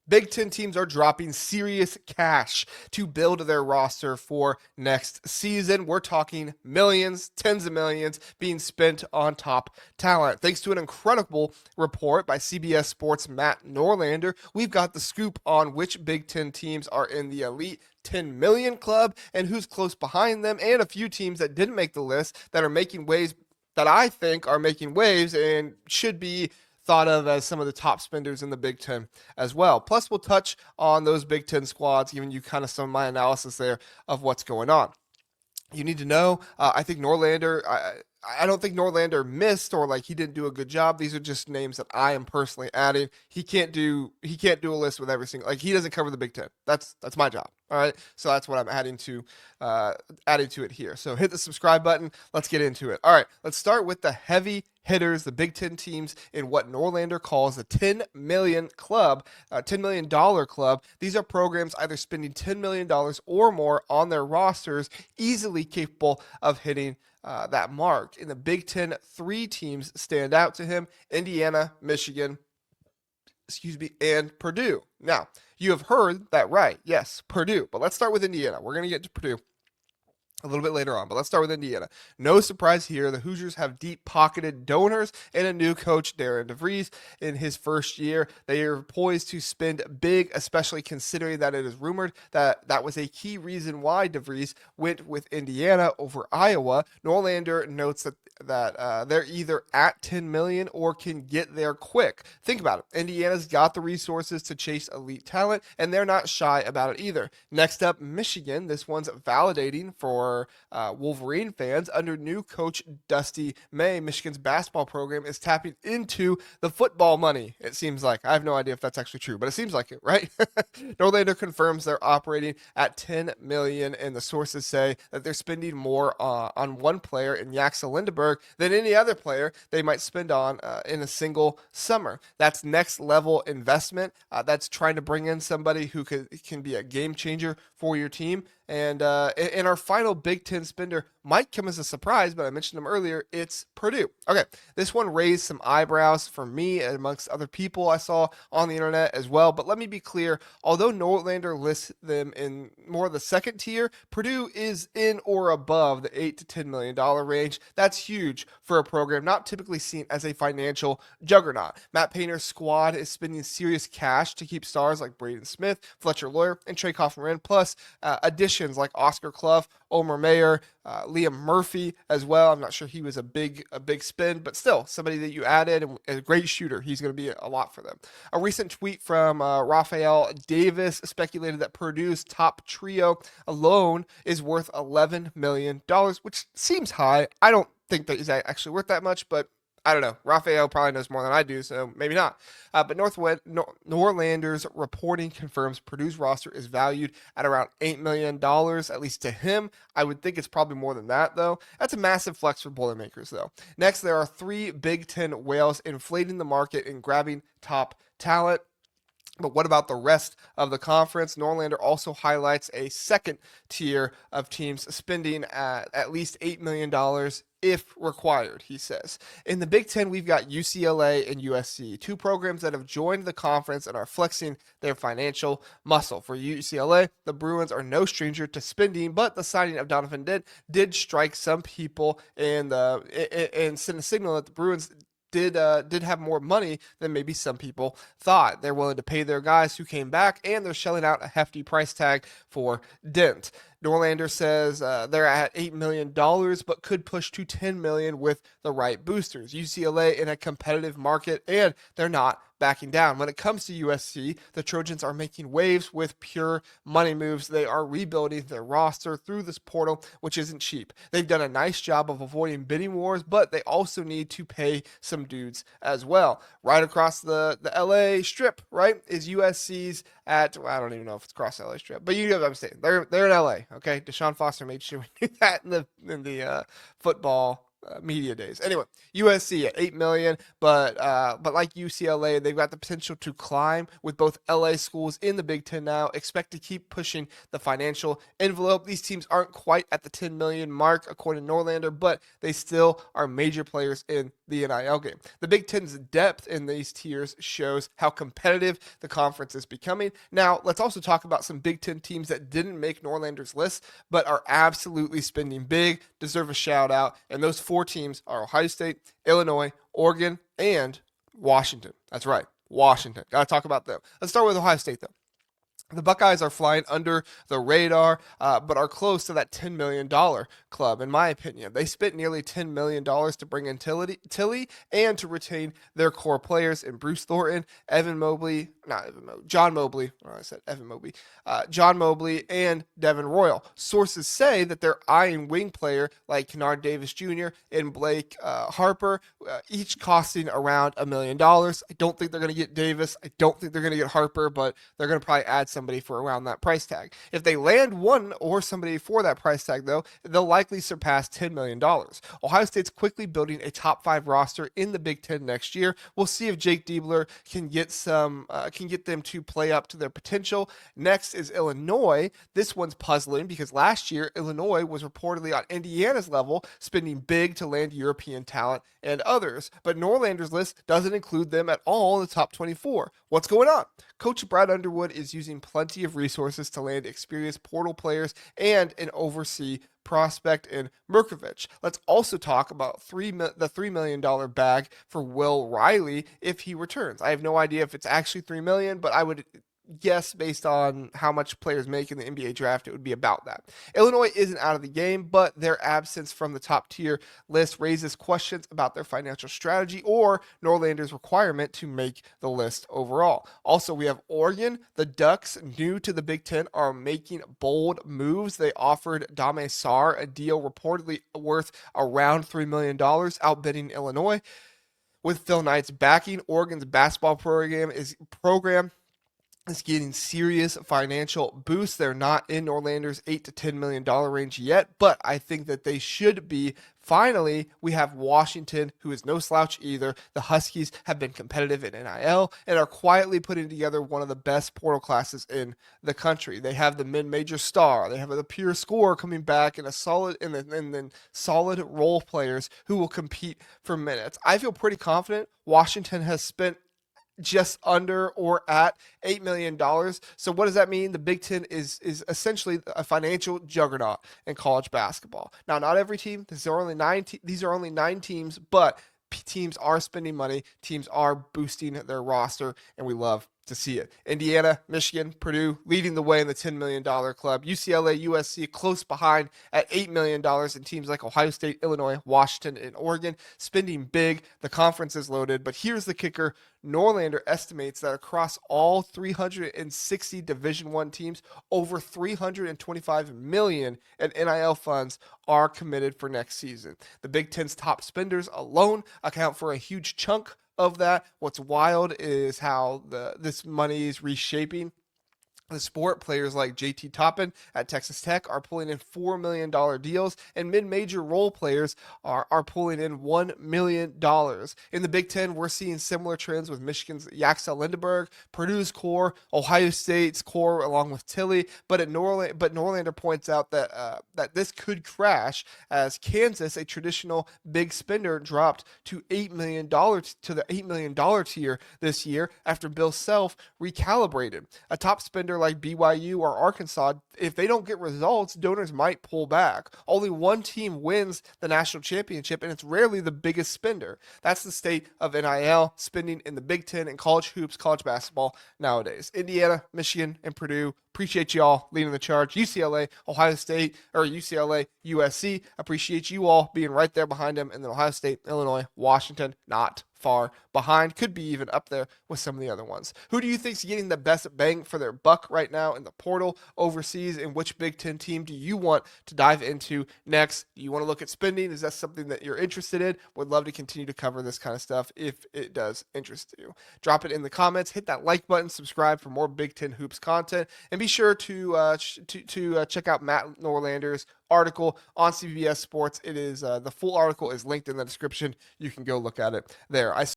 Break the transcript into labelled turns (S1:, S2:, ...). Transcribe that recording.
S1: Big Ten teams are dropping serious cash to build their roster for next season. We're talking millions, tens of millions being spent on top talent. Thanks to an incredible report by CBS Sports' Matt Norlander, we've got the scoop on which Big Ten teams are in the elite 10 million club and who's close behind them, and a few teams that didn't make the list that are making waves, that I think are making waves and should be thought of as some of the top spenders in the Big Ten as well. Plus, we'll touch on those Big Ten squads, giving you kind of some of my analysis there of what's going on. You need to know. I think Norlander. I don't think Norlander missed or like he didn't do a good job. These are just names that I am personally adding. He can't do a list with every single, like he doesn't cover the Big Ten. That's my job. All right. So that's what I'm adding to it here. So hit the subscribe button. Let's get into it. All right. Let's start with the heavy hitters, the Big Ten teams in what Norlander calls the 10 million club, $10 million club. These are programs either spending $10 million or more on their rosters, easily capable of hitting that mark. In the Big Ten, three teams stand out to him: Indiana, Michigan, and Purdue. Now, you have heard that right. Yes, Purdue. But let's start with Indiana. We're going to get to Purdue a little bit later on, but let's start with Indiana. No surprise here, the Hoosiers have deep-pocketed donors and a new coach, Darren DeVries. In his first year, they are poised to spend big, especially considering that it is rumored that that was a key reason why DeVries went with Indiana over Iowa. Norlander notes that they're either at 10 million or can get there quick. Think about it. Indiana's got the resources to chase elite talent, and they're not shy about it either. Next up, Michigan. This one's validating for Wolverine fans. Under new coach Dusty May, Michigan's basketball program is tapping into the football money, it seems like. I have no idea if that's actually true, but it seems like it, right? Norlander confirms they're operating at 10 million, and the sources say that they're spending more on one player in Yaxel Lindeberg than any other player they might spend on in a single summer. That's next level investment. That's trying to bring in somebody who can be a game changer for your team. And in our final Big Ten spender might come as a surprise, but I mentioned him earlier. It's Purdue. Okay, this one raised some eyebrows for me and amongst other people I saw on the internet as well. But let me be clear: although Norlander lists them in more of the second tier, Purdue is in or above the $8 to $10 million range. That's huge for a program not typically seen as a financial juggernaut. Matt Painter's squad is spending serious cash to keep stars like Braden Smith, Fletcher Lawyer, and Trey Kaufman, plus additions like Oscar Clough, Omer Mayer, Liam Murphy as well. I'm not sure he was a big spend, but still somebody that you added and a great shooter. He's going to be a lot for them. A recent tweet from Raphael Davis speculated that Purdue's top trio alone is worth $11 million, which seems high. I don't think that he's actually worth that much, but I don't know. Raphael probably knows more than I do, so maybe not. But Norlander's reporting confirms Purdue's roster is valued at around $8 million, at least to him. I would think it's probably more than that, though. That's a massive flex for Boilermakers, though. Next, there are three Big Ten whales inflating the market and grabbing top talent. But what about the rest of the conference? Norlander also highlights a second tier of teams spending at least $8 million if required, he says. In the Big Ten, we've got UCLA and USC, two programs that have joined the conference and are flexing their financial muscle. For UCLA, the Bruins are no stranger to spending, but the signing of Donovan did strike some people and send a signal that the Bruins did have more money than maybe some people thought. They're willing to pay their guys who came back, and they're shelling out a hefty price tag for Dent. Norlander says they're at $8 million, but could push to $10 million with the right boosters. UCLA in a competitive market, and they're not backing down. When it comes to USC, the Trojans are making waves with pure money moves. They are rebuilding their roster through this portal, which isn't cheap. They've done a nice job of avoiding bidding wars, but they also need to pay some dudes as well. Right across the LA strip, right, is USC's at, well, I don't even know if it's across the LA strip, but you know what I'm saying. They're in LA. Okay, Deshaun Foster made sure we knew that in the football media days. Anyway, USC at 8 million, but like UCLA, they've got the potential to climb with both LA schools in the Big Ten now. Expect to keep pushing the financial envelope. These teams aren't quite at the 10 million mark according to Norlander, but they still are major players in the NIL game. The Big Ten's depth in these tiers shows how competitive the conference is becoming. Now, let's also talk about some Big Ten teams that didn't make Norlander's list, but are absolutely spending big, deserve a shout out. And those four teams are Ohio State, Illinois, Oregon, and Washington. That's right, Washington. Got to talk about them. Let's start with Ohio State, though. The Buckeyes are flying under the radar, but are close to that $10 million club, in my opinion. They spent nearly $10 million to bring in Tilly and to retain their core players in Bruce Thornton, John Mobley. Oh, I said Evan Mobley. John Mobley and Devin Royal. Sources say that they're eyeing wing player like Kennard Davis Jr. and Blake Harper, each costing around $1 million. I don't think they're going to get Davis. I don't think they're going to get Harper, but they're going to probably add somebody for around that price tag. If they land one or somebody for that price tag, though, they'll likely surpass $10 million. Ohio State's quickly building a top 5 roster in the Big Ten next year. We'll see if Jake Diebler can get them to play up to their potential. Next is Illinois. This one's puzzling because last year Illinois was reportedly on Indiana's level, spending big to land European talent and others, but Norlander's list doesn't include them at all in the top 24. What's going on? Coach Brad Underwood is using plenty of resources to land experienced portal players and an overseas prospect in Merkovich. Let's also talk about the $3 million bag for Will Riley if he returns. I have no idea if it's actually $3 million, but I would guess based on how much players make in the NBA draft, it would be about that. Illinois isn't out of the game, but their absence from the top tier list raises questions about their financial strategy or Norlander's requirement to make the list overall. Also, we have Oregon. The Ducks, new to the Big Ten, are making bold moves. They offered Dame Sarr a deal reportedly worth around $3 million, outbidding Illinois. With Phil Knight's backing, Oregon's basketball program is getting serious financial boosts. They're not in Norlander's $8 to $10 million range yet, but I think that they should be. Finally, we have Washington, who is no slouch either. The Huskies have been competitive in NIL and are quietly putting together one of the best portal classes in the country. They have the mid-major star. They have the pure scorer coming back and then solid role players who will compete for minutes. I feel pretty confident Washington has spent just under or at $8 million. So what does that mean? The Big Ten is essentially a financial juggernaut in college basketball. Now, not every team. These are only 9 teams, but teams are spending money. Teams are boosting their roster, and we love to see it. Indiana, Michigan, Purdue leading the way in the $10 million club. UCLA, USC close behind at $8 million, and teams like Ohio State, Illinois, Washington, and Oregon spending big. The conference is loaded, but here's the kicker. Norlander estimates that across all 360 Division I teams, over $325 million in NIL funds are committed for next season. The Big Ten's top spenders alone account for a huge chunk of that. What's wild is how this money is reshaping the sport. Players like JT Toppin at Texas Tech are pulling in $4 million deals, and mid-major role players are pulling in $1 million. In the Big Ten, we're seeing similar trends with Michigan's Yaxel Lindenberg, Purdue's core, Ohio State's core, along with Tilly. But Norlander points out that this could crash as Kansas, a traditional big spender, dropped to $8 million to the $8 million tier this year after Bill Self recalibrated. A top spender like BYU or Arkansas, if they don't get results, donors might pull back. Only one team wins the national championship, and it's rarely the biggest spender. That's the state of NIL spending in the Big Ten and college hoops, college basketball nowadays. Indiana, Michigan, and Purdue, appreciate you all leading the charge. UCLA, Ohio State, or UCLA, USC, appreciate you all being right there behind them. And then Ohio State, Illinois, Washington, not far behind, could be even up there with some of the other ones. Who do you think is getting the best bang for their buck right now in the portal overseas, and which Big Ten team do you want to dive into next? Do you want to look at spending? Is that something that you're interested in? Would love to continue to cover this kind of stuff if it does interest you. Drop it in the comments, hit that like button, subscribe for more Big Ten Hoops content, and be be sure to check out Matt Norlander's article on CBS Sports. It is the full article is linked in the description. You can go look at it there. I